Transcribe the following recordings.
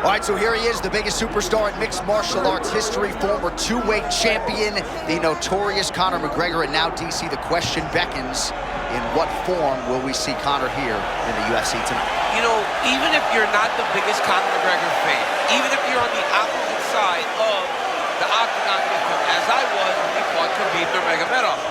All right, so here he is, the biggest superstar in mixed martial arts history, former two-weight champion, the notorious Conor McGregor, and now, DC, the question beckons, in what form will we see Conor here in the UFC tonight? You know, even if you're not the biggest Conor McGregor fan, even if you're on the opposite side of the octagon with him, as I was when he fought Khabib Nurmagomedov,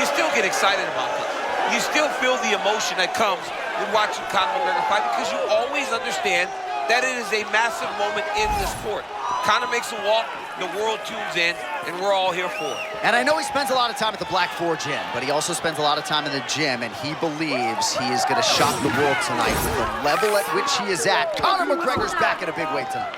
you still get excited about this. You still feel the emotion that comes with watching Conor McGregor fight, because you always understand that it is a massive moment in the sport. Conor makes a walk, the world tunes in, and we're all here for it. And I know he spends a lot of time at the Black Forge Inn, but he also spends a lot of time in the gym, and he believes he is going to shock the world tonight with the level at which he is at. Conor McGregor's back at a big weight tonight.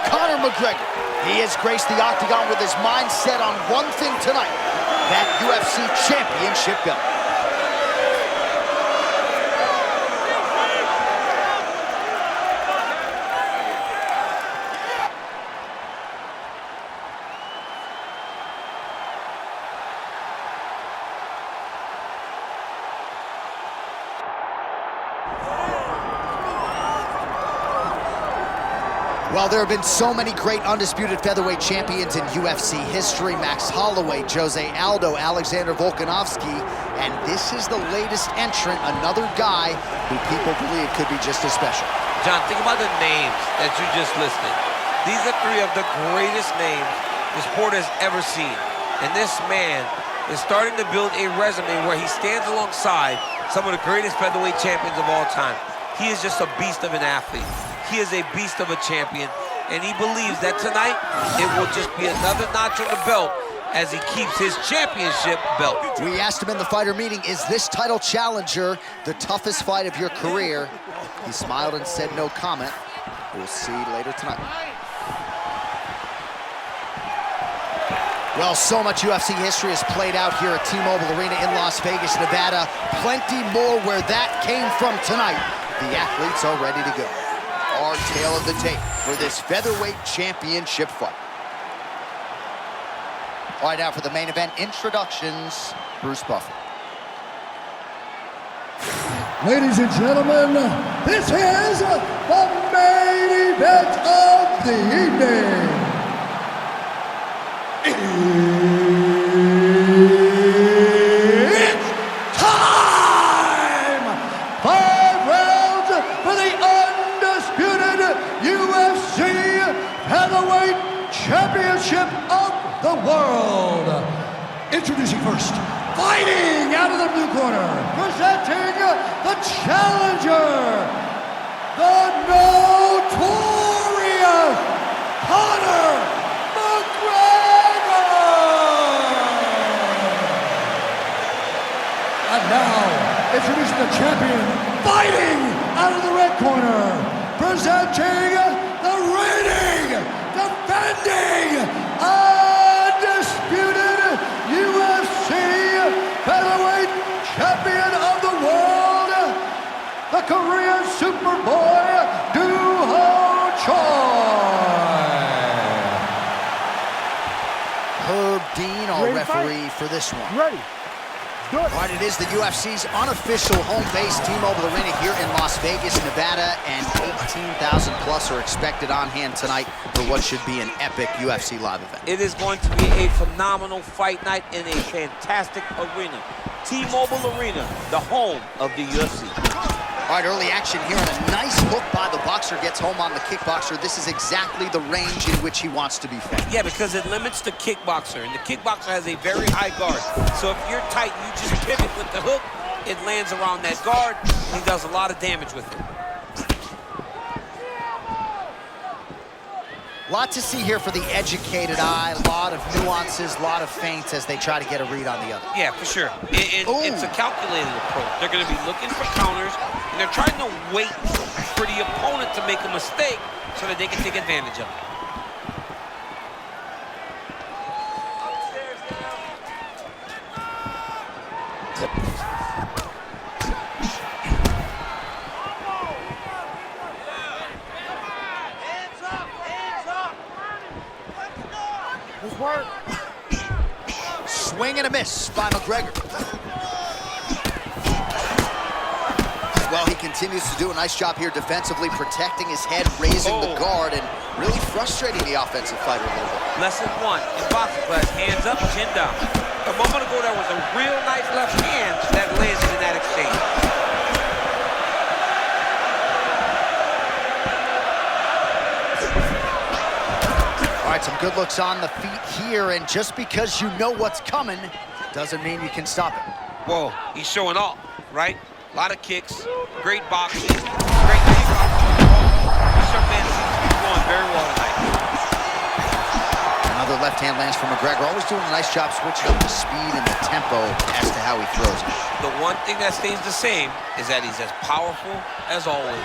Conor McGregor, he has graced the octagon with his mind set on one thing tonight, that UFC championship belt. Well, there have been so many great undisputed featherweight champions in UFC history. Max Holloway, Jose Aldo, Alexander Volkanovski, and this is the latest entrant, another guy who people believe could be just as special. John, think about the names that you just listed. These are three of the greatest names the sport has ever seen. And this man is starting to build a resume where he stands alongside some of the greatest featherweight champions of all time. He is just a beast of an athlete. He is a beast of a champion, and he believes that tonight it will just be another notch on the belt as he keeps his championship belt. We asked him in the fighter meeting, is this title challenger the toughest fight of your career? He smiled and said no comment. We'll see later tonight. Well, so much UFC history has played out here at T-Mobile Arena in Las Vegas, Nevada. Plenty more where that came from tonight. The athletes are ready to go. Our tale of the tape for this featherweight championship fight. All right, now for the main event introductions, Bruce Buffer. Ladies and gentlemen, this is the main event of the evening. It's time! 5 rounds for the undisputed UFC Heavyweight Championship of the world. Introducing first, fighting out of the blue corner, presenting the challenger, the notorious Conor McGregor. And now, introducing the champion, fighting out of the red corner, presenting the reigning, defending, undisputed UFC featherweight champion of the world, the Korean Superboy, Dooho Choi. Herb Dean, our referee for this one. Ready. Good. All right, it is the UFC's unofficial home base, T-Mobile Arena here in Las Vegas, Nevada, and 18,000 plus are expected on hand tonight for what should be an epic UFC live event. It is going to be a phenomenal fight night in a fantastic arena. T-Mobile Arena, the home of the UFC. All right, early action here, and a nice hook by the boxer gets home on the kickboxer. This is exactly the range in which he wants to be fed. Yeah, because it limits the kickboxer, and the kickboxer has a very high guard. So if you're tight, you just pivot with the hook, it lands around that guard, and he does a lot of damage with it. A lot to see here for the educated eye, a lot of nuances, a lot of feints as they try to get a read on the other. Yeah, for sure. It's a calculated approach. They're going to be looking for counters, and they're trying to wait for the opponent to make a mistake so that they can take advantage of it. a miss by McGregor. Well, he continues to do a nice job here defensively, protecting his head, raising the guard, and really frustrating the offensive fighter a little bit. Lesson one in boxing class, hands up, chin down. A moment ago, that was a real nice left hand that landed in that exchange. All right, some good looks on the feet here, and just because you know what's coming doesn't mean you can stop it. Whoa, he's showing off, right? A lot of kicks, great boxing, great knee boxing. This young man seems to be going very well tonight. Another left hand lands from McGregor, always doing a nice job switching up the speed and the tempo as to how he throws it. The one thing that stays the same is that he's as powerful as always.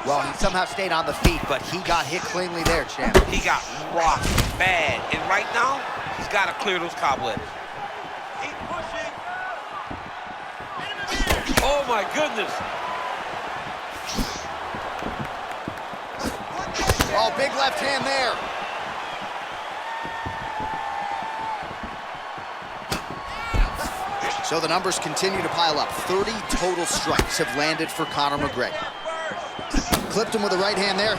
Well, he somehow stayed on the feet, but he got hit cleanly there, champ. He got rocked bad, and right now, he's got to clear those cobwebs. Oh my goodness. Oh, big left hand there. So the numbers continue to pile up. 30 total strikes have landed for Conor McGregor. Clipped him with the right hand there.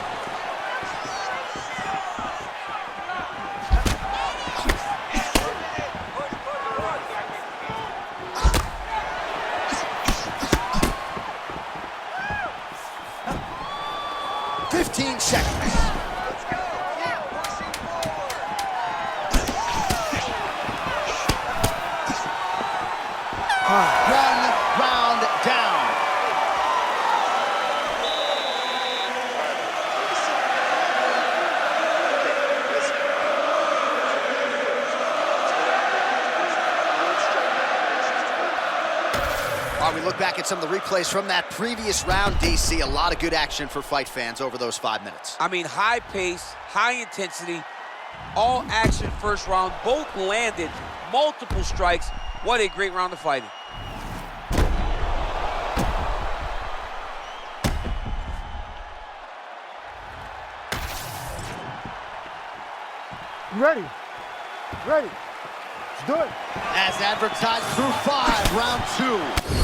We look back at some of the replays from that previous round, DC. A lot of good action for fight fans over those 5 minutes. I mean, high pace, high intensity, all action first round. Both landed multiple strikes. What a great round of fighting. Ready? Ready. Let's do it. As advertised through 5, round 2.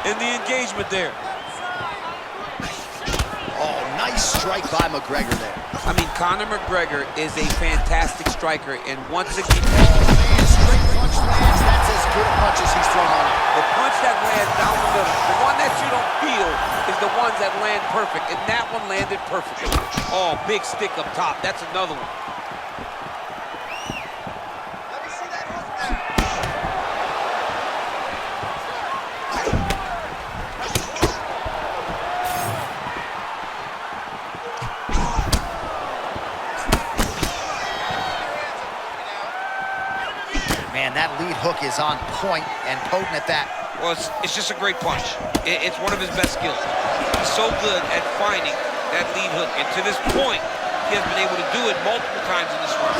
In the engagement there. Oh, nice strike by McGregor there. I mean, Conor McGregor is a fantastic striker, and once again, straight punch lands. That's as good a punch as he's thrown on it. The punch that lands down the middle, the one that you don't feel, is the ones that land perfect, and that one landed perfectly. Oh, big stick up top. That's another one. Man, that lead hook is on point and potent at that. Well, it's just a great punch. It's one of his best skills. He's so good at finding that lead hook, and to this point, he has been able to do it multiple times in this round.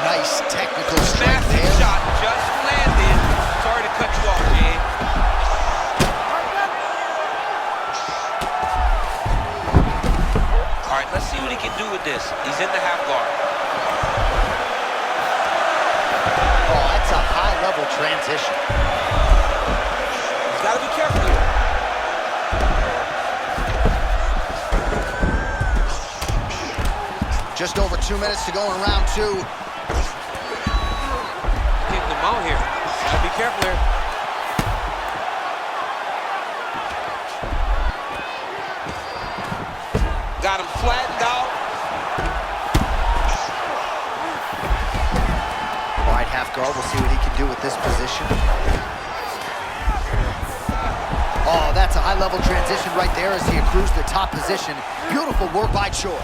Nice technical strike Massive there. shot just landed. Sorry to cut you off, man. All right, let's see what he can do with this. He's in the half guard. Oh, that's a high-level transition. He's got to be careful here. Just over 2 minutes to go in round 2. Taking him out here. Got to be careful here. Got him flattened out. All right, half guard. We'll see what he can do with this position. Oh, that's a high-level transition right there as he accrues the top position. Beautiful work by Choi.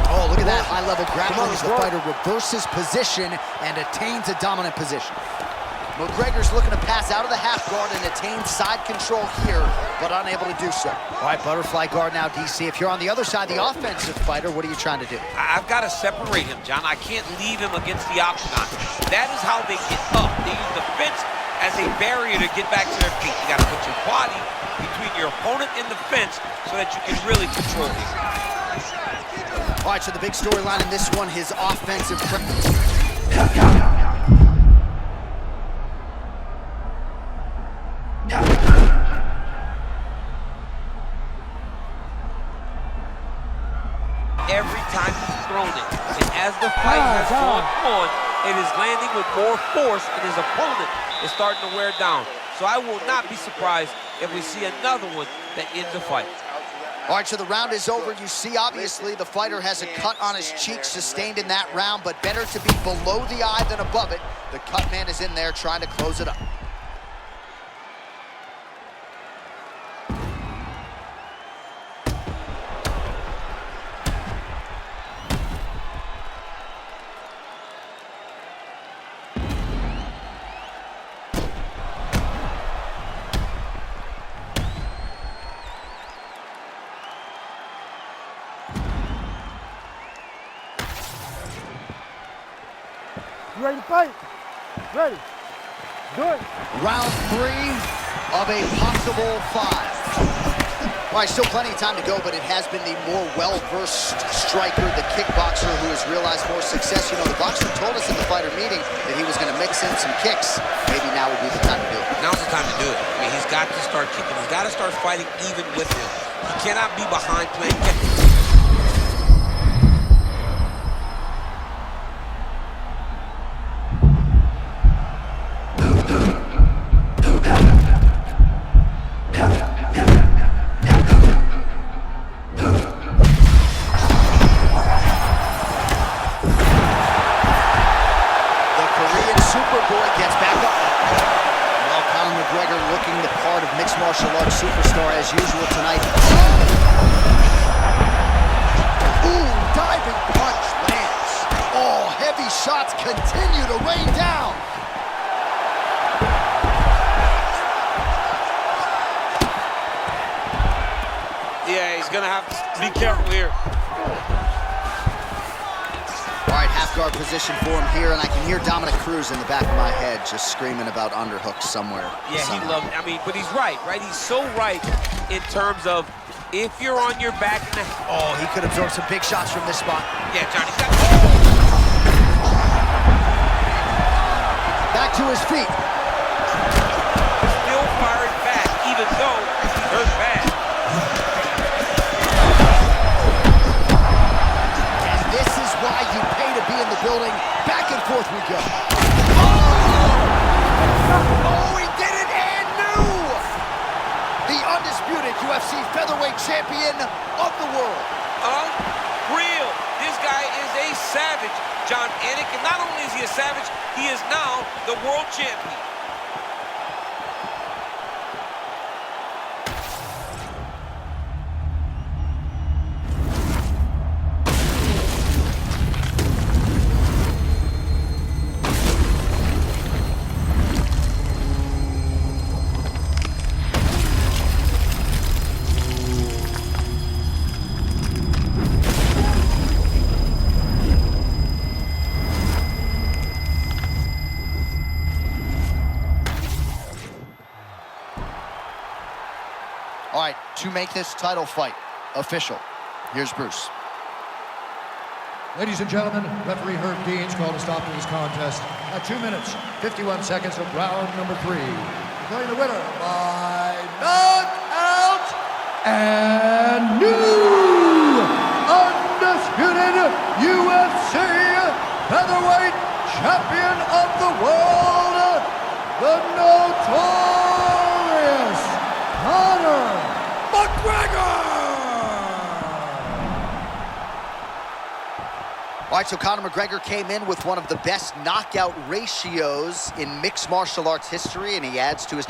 Oh, look at that high-level grappling as the fighter reverses position and attains a dominant position. McGregor's looking to pass out of the half guard and attain side control here, but unable to do so. All right, butterfly guard now, DC. If you're on the other side, the offensive fighter, what are you trying to do? I've got to separate him, John. I can't leave him against the octagon. That is how they get up. They use the fence as a barrier to get back to their feet. You got to put your body between your opponent and the fence so that you can really control him. All right, so the big storyline in this one, his offensive... Every time he's thrown it, and as the fight has gone on, it is landing with more force, and his opponent is starting to wear down. So I will not be surprised if we see another one that ends the fight. All right, so the round is over. You see, obviously, the fighter has a cut on his cheek sustained in that round, but better to be below the eye than above it. The cut man is in there trying to close it up. You ready to fight? Ready. Do it. Round 3 of a possible 5. All right, still plenty of time to go, but it has been the more well-versed striker, the kickboxer, who has realized more success. You know, the boxer told us in the fighter meeting that he was going to mix in some kicks. Maybe now would be the time to do it. Now's the time to do it. I mean, he's got to start kicking. He's got to start fighting even with him. He cannot be behind playing catch. McGregor looking the part of mixed martial arts superstar as usual tonight. Ooh, diving punch lands. Oh, heavy shots continue to rain down. Yeah, he's gonna have to be careful here. All right, half guard position for him here, and I can hear Dominic Cruz in the back of my head just screaming about underhooks somewhere. Yeah, he loves, I mean, but he's right? He's so right in terms of if you're on your back in the... Oh, he could absorb some big shots from this spot. Yeah, Johnny. Back to his feet. Still firing back, even though he hurt bad. Why you pay to be in the building. Back and forth we go. Oh, he did it and knew! The undisputed UFC featherweight champion of the world. Unreal. This guy is a savage, John Anik. And not only is he a savage, he is now the world champion. All right, to make this title fight official, here's Bruce. Ladies and gentlemen, referee Herb Dean's called a stop to this contest at 2 minutes, 51 seconds of round number 3. Declaring the winner by knockout and new undisputed UFC featherweight champion of the world, the notorious Conor McGregor! All right, so Conor McGregor came in with one of the best knockout ratios in mixed martial arts history, and he adds to his